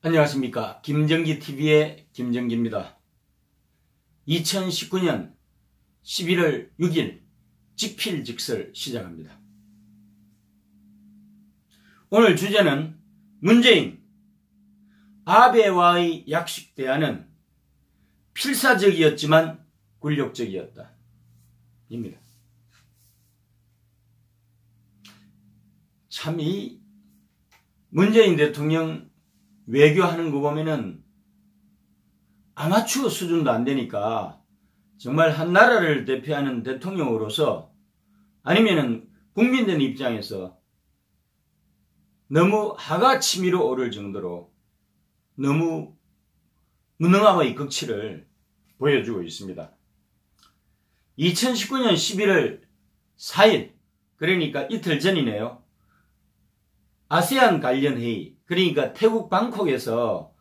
안녕하십니까. 김정기TV의 김정기입니다. 2019년 11월 6일 직필직설 시작합니다. 오늘 주제는 문재인, 아베와의 약식 대화는 필사적이었지만 굴욕적이었다 입니다. 참 이 문재인 대통령 외교하는 거 보면은 아마추어 수준도 안 되니까 정말 한 나라를 대표하는 대통령으로서 아니면은 국민들 입장에서 너무 하가 치미로 오를 정도로 너무 무능함의 극치를 보여주고 있습니다. 2019년 11월 4일 그러니까 이틀 전이네요. 아세안 관련 회의, 그러니까 태국 방콕에서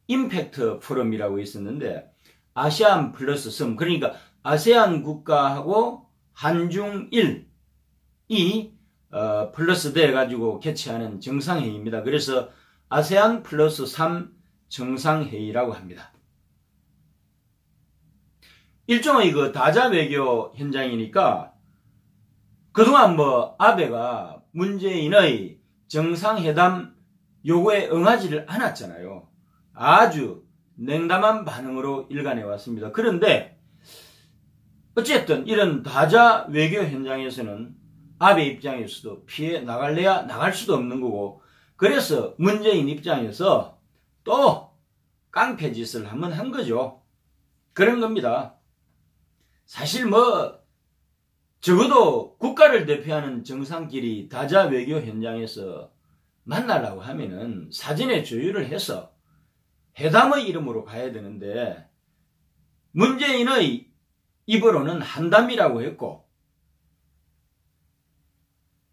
임팩트 포럼이라고 있었는데 아시안 플러스 섬, 그러니까 아세안 국가하고 한중일이 플러스 돼가지고 개최하는 정상회의입니다. 그래서 아세안 플러스 3 정상회의라고 합니다. 일종의 그 다자 외교 현장이니까 그동안 아베가 문재인의 정상회담 요구에 응하지를 않았잖아요. 아주 냉담한 반응으로 일관해 왔습니다. 그런데 어쨌든 이런 다자 외교 현장에서는 아베 입장에서도 피해 나갈래야 나갈 수도 없는 거고, 그래서 문재인 입장에서 또 깡패짓을 한번 한 거죠. 그런 겁니다. 사실 적어도 국가를 대표하는 정상끼리 다자 외교 현장에서 만나려고 하면은 사전에 조율을 해서 회담의 이름으로 가야 되는데 문재인의 입으로는 한담이라고 했고,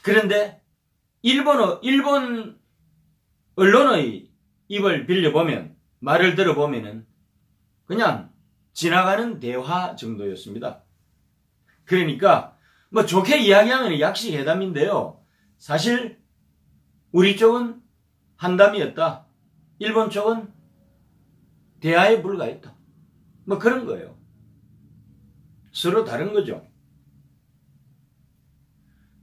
그런데 일본 언론의 입을 빌려보면, 말을 들어보면은 그냥 지나가는 대화 정도였습니다. 그러니까 좋게 이야기하면 약식 회담인데요. 사실 우리 쪽은 한담이었다. 일본 쪽은 대화에 불과했다. 그런 거예요. 서로 다른 거죠.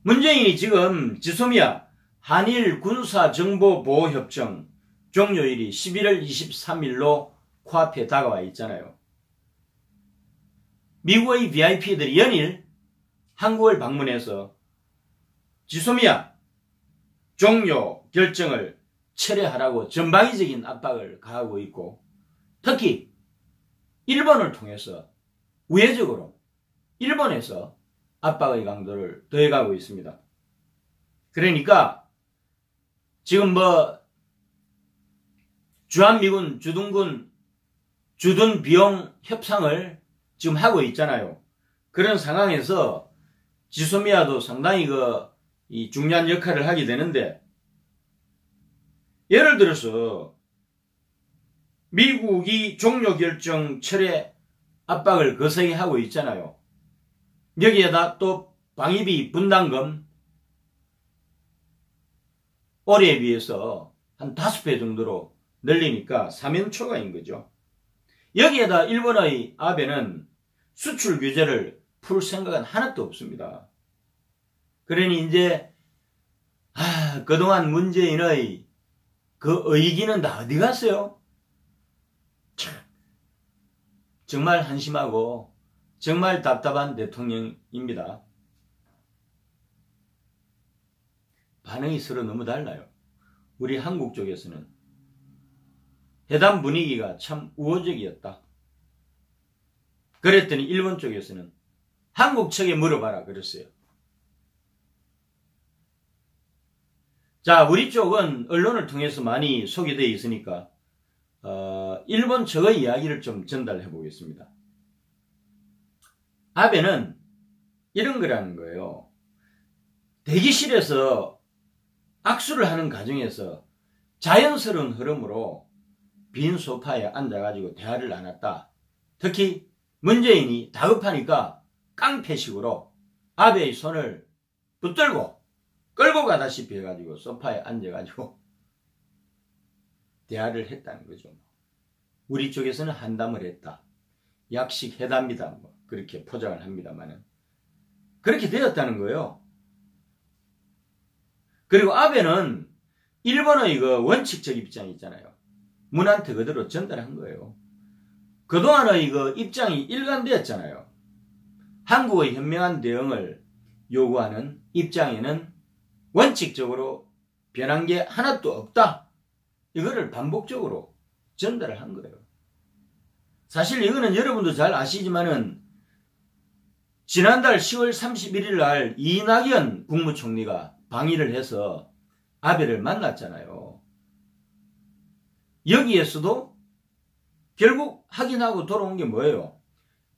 문재인이 지금 지소미아 한일 군사정보보호협정 종료일이 11월 23일로 코앞에 다가와 있잖아요. 미국의 VIP들이 연일 한국을 방문해서 지소미아 종료 결정을 철회하라고 전방위적인 압박을 가하고 있고, 특히 일본을 통해서 우회적으로 일본에서 압박의 강도를 더해가고 있습니다. 그러니까 지금 주한미군 주둔군 주둔 비용 협상을 지금 하고 있잖아요. 그런 상황에서 지소미아도 상당히 이 중요한 역할을 하게 되는데, 예를 들어서 미국이 종료 결정 철회 압박을 거세게 하고 있잖아요. 여기에다 또 방위비 분담금 올해에 비해서 한 5배 정도로 늘리니까 사면초가인 거죠. 여기에다 일본의 아베는 수출 규제를 풀 생각은 하나도 없습니다. 그러니 이제 그동안 문재인의 그 의기는 다 어디 갔어요? 참, 정말 한심하고 정말 답답한 대통령입니다. 반응이 서로 너무 달라요. 우리 한국 쪽에서는 회담 분위기가 참 우호적이었다. 그랬더니 일본 쪽에서는 한국 측에 물어봐라 그랬어요. 자, 우리 쪽은 언론을 통해서 많이 소개되어 있으니까 일본 측의 이야기를 좀 전달해 보겠습니다. 아베는 이런 거라는 거예요. 대기실에서 악수를 하는 과정에서 자연스러운 흐름으로 빈 소파에 앉아가지고 대화를 나눴다. 특히 문재인이 다급하니까 깡패식으로 아베의 손을 붙들고 끌고 가다시피 해가지고 소파에 앉아가지고 대화를 했다는 거죠. 우리 쪽에서는 한담을 했다. 약식 회담이다. 뭐 그렇게 포장을 합니다만은 그렇게 되었다는 거예요. 그리고 아베는 일본의 그 원칙적 입장이 있잖아요. 문한테 그대로 전달한 거예요. 그동안의 그 입장이 일관되었잖아요. 한국의 현명한 대응을 요구하는 입장에는 원칙적으로 변한 게 하나도 없다. 이거를 반복적으로 전달을 한 거예요. 사실 이거는 여러분도 잘 아시지만은 지난달 10월 31일 날 이낙연 국무총리가 방위를 해서 아베를 만났잖아요. 여기에서도 결국 확인하고 돌아온 게 뭐예요?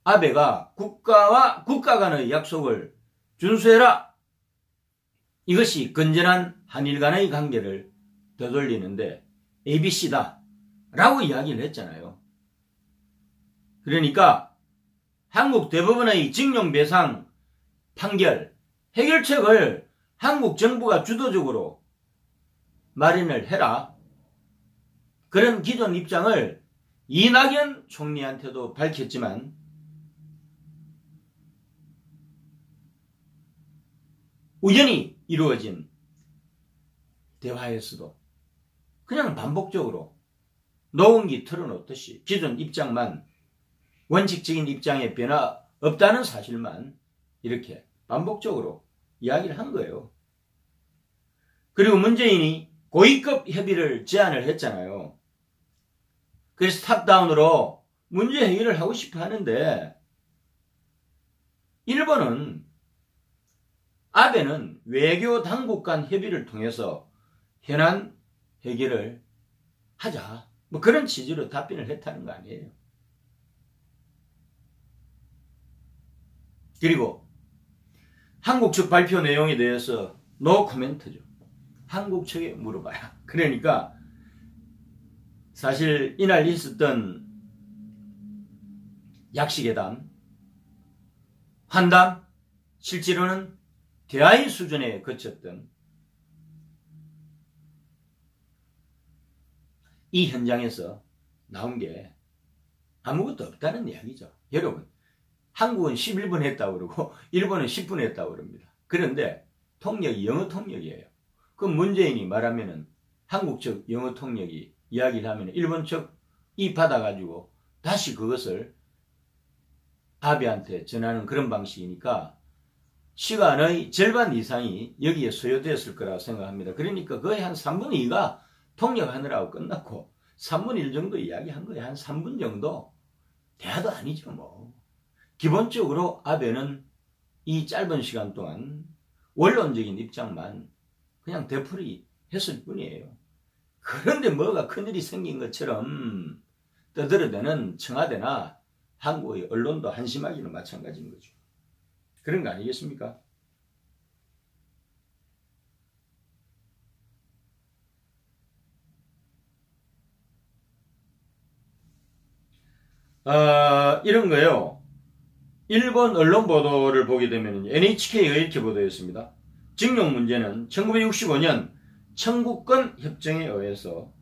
아베가 국가 간의 약속을 준수해라. 이것이 건전한 한일 간의 관계를 되돌리는데 ABC다 라고 이야기를 했잖아요. 그러니까 한국 대법원의 징용배상 판결 해결책을 한국 정부가 주도적으로 마련을 해라. 그런 기존 입장을 이낙연 총리한테도 밝혔지만 우연히 이루어진 대화에서도 그냥 반복적으로 녹음기 틀어놓듯이 기존 입장만 원칙적인 입장에 변화 없다는 사실만 이렇게 반복적으로 이야기를 한 거예요. 그리고 문재인이 고위급 협의를 제안을 했잖아요. 그래서 탑다운으로 문제 해결을 하고 싶어 하는데 일본은 아베는 외교 당국 간 협의를 통해서 현안 해결을 하자. 뭐 그런 취지로 답변을 했다는 거 아니에요. 그리고 한국 측 발표 내용에 대해서 노 코멘트죠. 한국 측에 물어봐야. 그러니까 사실 이날 있었던 약식회담, 환담, 실제로는 대화의 수준에 그쳤던 이 현장에서 나온 게 아무것도 없다는 이야기죠. 여러분, 한국은 11분 했다고 그러고 일본은 10분 했다고 그럽니다. 그런데 통역이 영어 통역이에요. 그럼 문재인이 말하면은 한국 측 영어 통역이 이야기를 하면 일본 측이 받아가지고 다시 그것을 아베한테 전하는 그런 방식이니까 시간의 절반 이상이 여기에 소요되었을 거라고 생각합니다. 그러니까 거의 한 3분의 2가 통역하느라고 끝났고 3분의 1 정도 이야기한 거예요. 한 3분 정도 대화도 아니죠 뭐. 기본적으로 아베는 이 짧은 시간 동안 원론적인 입장만 그냥 되풀이 했을 뿐이에요. 그런데 뭐가 큰일이 생긴 것처럼 떠들어대는 청와대나 한국의 언론도 한심하기는 마찬가지인 거죠. 그런 거 아니겠습니까? 이런 거요. 일본 언론 보도를 보게 되면 NHK가 이렇게 보도했습니다. 징용 문제는 1965년 청구권 협정에 의해서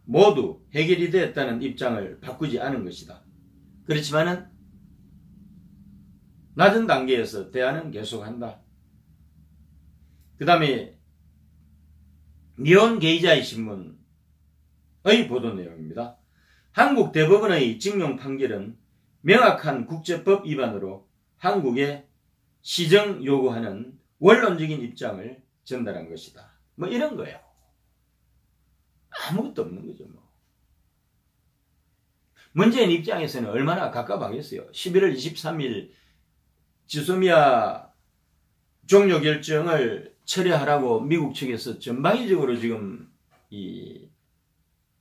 모두 해결이 되었다는 입장을 바꾸지 않은 것이다. 그렇지만은 낮은 단계에서 대화는 계속한다. 그 다음에 니혼 게이자이 신문의 보도 내용입니다. 한국 대법원의 징용 판결은 명확한 국제법 위반으로 한국에 시정 요구하는 원론적인 입장을 전달한 것이다. 뭐 이런 거예요. 아무것도 없는 거죠. 뭐. 문재인 입장에서는 얼마나 갑갑하겠어요. 11월 23일 지소미아 종료 결정을 철회하라고 미국 측에서 전방위적으로 지금 이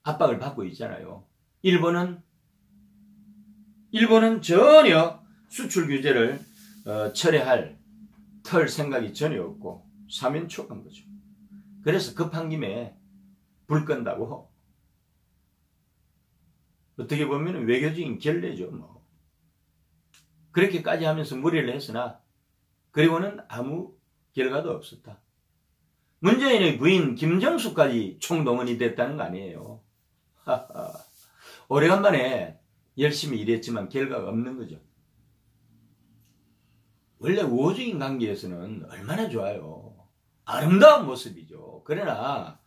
압박을 받고 있잖아요. 일본은 전혀 수출 규제를 철회할 털 생각이 전혀 없고 사면초가한 거죠. 그래서 급한 김에 불 끈다고 어떻게 보면 외교적인 결례죠. 뭐. 그렇게까지 하면서 무리를 했으나 그리고는 아무 결과도 없었다. 문재인의 부인 김정숙까지 총동원이 됐다는 거 아니에요. 오래간만에 열심히 일했지만 결과가 없는 거죠. 원래 우호적인 관계에서는 얼마나 좋아요. 아름다운 모습이죠. 그러나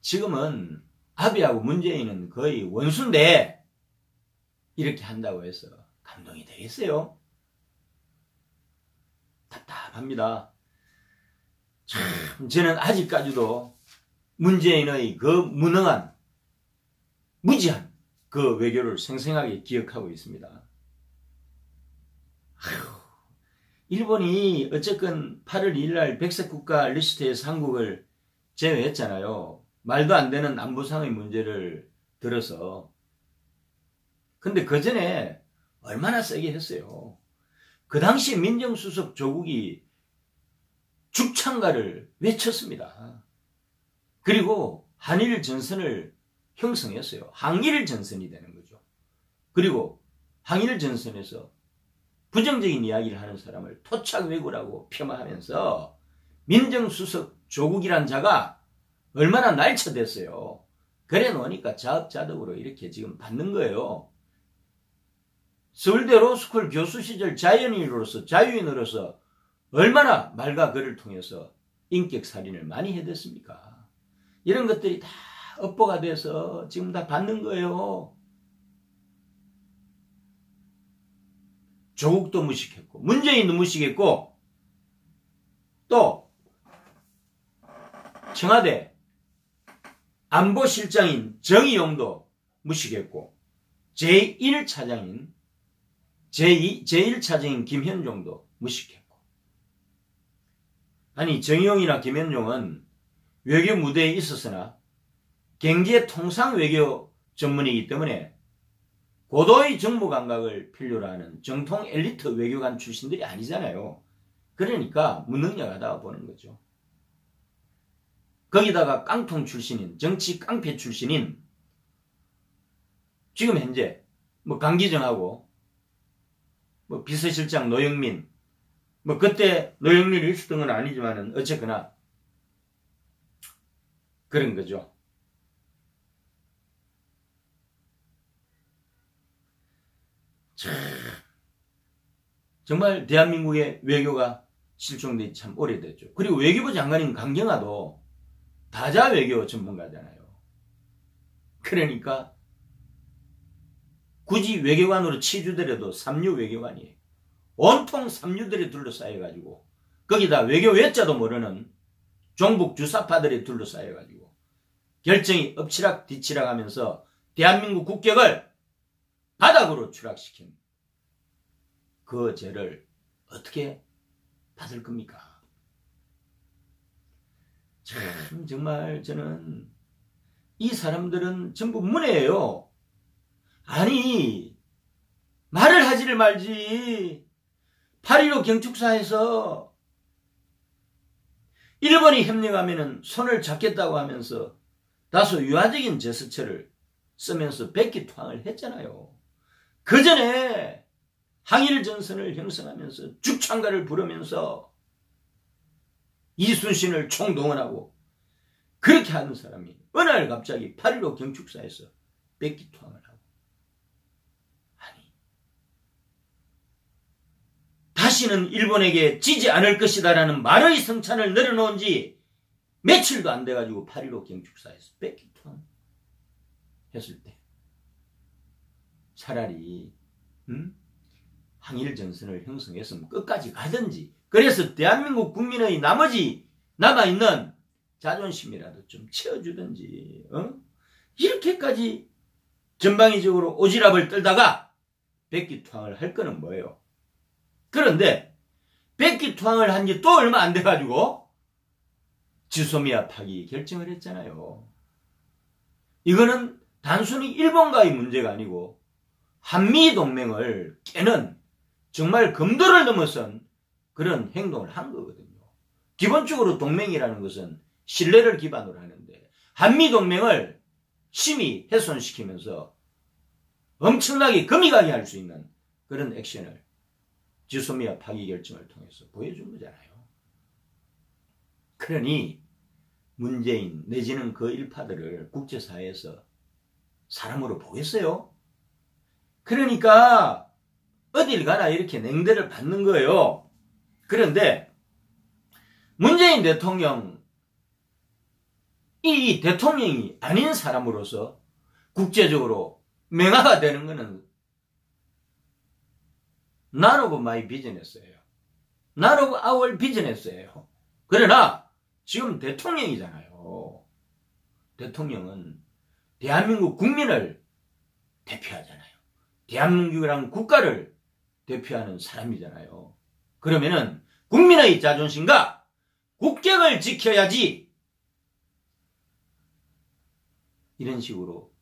지금은 아비하고 문재인은 거의 원수인데 이렇게 한다고 해서 감동이 되겠어요? 답답합니다. 참 저는 아직까지도 문재인의 그 무능한 무지한 그 외교를 생생하게 기억하고 있습니다. 일본이 어쨌건 8월 2일날 백색 국가 리스트에서 한국을 제외했잖아요. 말도 안 되는 안보상의 문제를 들어서. 근데 그 전에 얼마나 세게 했어요. 그 당시 민정수석 조국이 죽창가를 외쳤습니다. 그리고 한일 전선을 형성했어요. 항일 전선이 되는 거죠. 그리고 항일 전선에서 부정적인 이야기를 하는 사람을 토착 왜구라고 폄하하면서 민정수석 조국이란 자가 얼마나 날쳐댔어요. 그래 놓으니까 자업자득으로 이렇게 지금 받는 거예요. 서울대 로스쿨 교수 시절 자유인으로서 얼마나 말과 글을 통해서 인격살인을 많이 해댔습니까? 이런 것들이 다 업보가 돼서 지금 다 받는 거예요. 조국도 무식했고 문재인도 무식했고 또 청와대 안보실장인 정의용도 무식했고 제1차장인 김현종도 무식했고. 아니 정의용이나 김현종은 외교 무대에 있었으나 경제통상 외교 전문이기 때문에 고도의 정부 감각을 필요로 하는 정통 엘리트 외교관 출신들이 아니잖아요. 그러니까 무능력하다고 보는 거죠. 거기다가 깡통 출신인, 정치 깡패 출신인 지금 현재 뭐 강기정하고 뭐 비서실장 노영민, 뭐 그때 노영민이 있었던 건 아니지만은 어쨌거나 그런 거죠. 참, 정말 대한민국의 외교가 실종된 지 참 오래됐죠. 그리고 외교부 장관인 강경화도 다자 외교 전문가잖아요. 그러니까 굳이 외교관으로 치주더라도 삼류 외교관이에요. 온통 삼류들이 둘러싸여가지고 거기다 외교 외자도 모르는 종북 주사파들이 둘러싸여가지고 결정이 엎치락 뒤치락 하면서 대한민국 국격을 바닥으로 추락시킨 그 죄를 어떻게 받을 겁니까? 참 정말 저는 이 사람들은 전부 문외예요. 아니 말을 하지를 말지. 8.15 경축사에서 일본이 협력하면 손을 잡겠다고 하면서 다소 유화적인 제스처를 쓰면서 백기투항을 했잖아요. 그 전에 항일 전선을 형성하면서 죽창가를 부르면서 이순신을 총동원하고 그렇게 하는 사람이 어느 날 갑자기 8.15 경축사에서 백기투항을 하고, 아니 다시는 일본에게 지지 않을 것이다라는 말의 성찬을 내려놓은 지 며칠도 안 돼가지고 8.15 경축사에서 백기투항 했을 때 차라리 항일 전선을 형성했으면 끝까지 가든지, 그래서 대한민국 국민의 나머지 남아있는 자존심이라도 좀 채워주든지, 이렇게까지 전방위적으로 오지랖을 떨다가 백기투항을 할 거는 뭐예요? 그런데 백기투항을 한 지 또 얼마 안 돼가지고 지소미아 파기 결정을 했잖아요. 이거는 단순히 일본과의 문제가 아니고 한미동맹을 깨는 정말 금도를 넘어선 그런 행동을 한 거거든요. 기본적으로 동맹이라는 것은 신뢰를 기반으로 하는데 한미동맹을 심히 훼손시키면서 엄청나게 금이 가게 할 수 있는 그런 액션을 지소미아 파기 결정을 통해서 보여준 거잖아요. 그러니 문재인 내지는 그 일파들을 국제사회에서 사람으로 보겠어요? 그러니까 어딜 가나 이렇게 냉대를 받는 거예요. 그런데 문재인 대통령, 이 대통령이 아닌 사람으로서 국제적으로 명화가 되는 것은 none of my business예요. none of our business예요. 그러나 지금 대통령이잖아요. 대통령은 대한민국 국민을 대표하잖아요. 대한민국이라는 국가를 대표하는 사람이잖아요. 그러면은 국민의 자존심과 국격을 지켜야지. 이런 식으로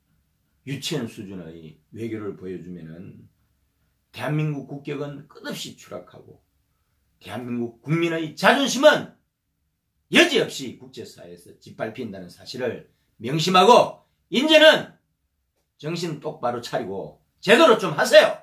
유치원 수준의 외교를 보여주면은 대한민국 국격은 끝없이 추락하고 대한민국 국민의 자존심은 여지없이 국제사회에서 짓밟힌다는 사실을 명심하고 이제는 정신 똑바로 차리고 제대로 좀 하세요.